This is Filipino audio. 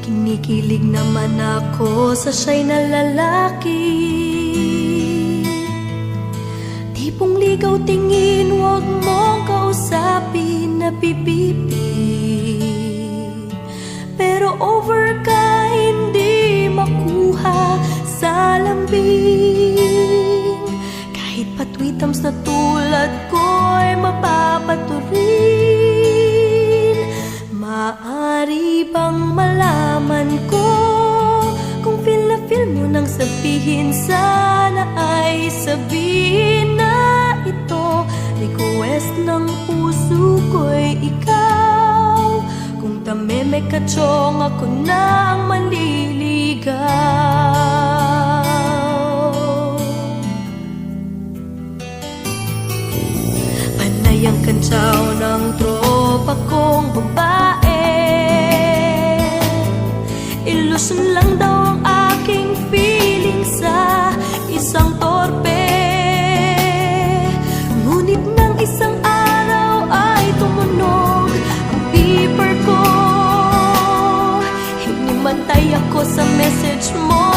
Kinikilig naman ako sa siya'y na lalaki. Tipong ligaw tingin, huwag mong kausapin, napipipi. Pero over ka, hindi makuha sa lambing. Kahit patwitams na tulad ko'y mapapaturin. Maari bang malaman ko kung feel na feel mo nang sabihin? Sana ay sabihin na ito, request ng puso ko'y ikaw. Kung tameme ka chong, ako na ang maliligaw. Panay ang kantsaw ng tropa kong babae. Ilusyon lang daw ang aking feeling sa isang torpe. Ngunit nang isang araw ay tumunog ang beeper ko. Hinimatay ako sa message mo.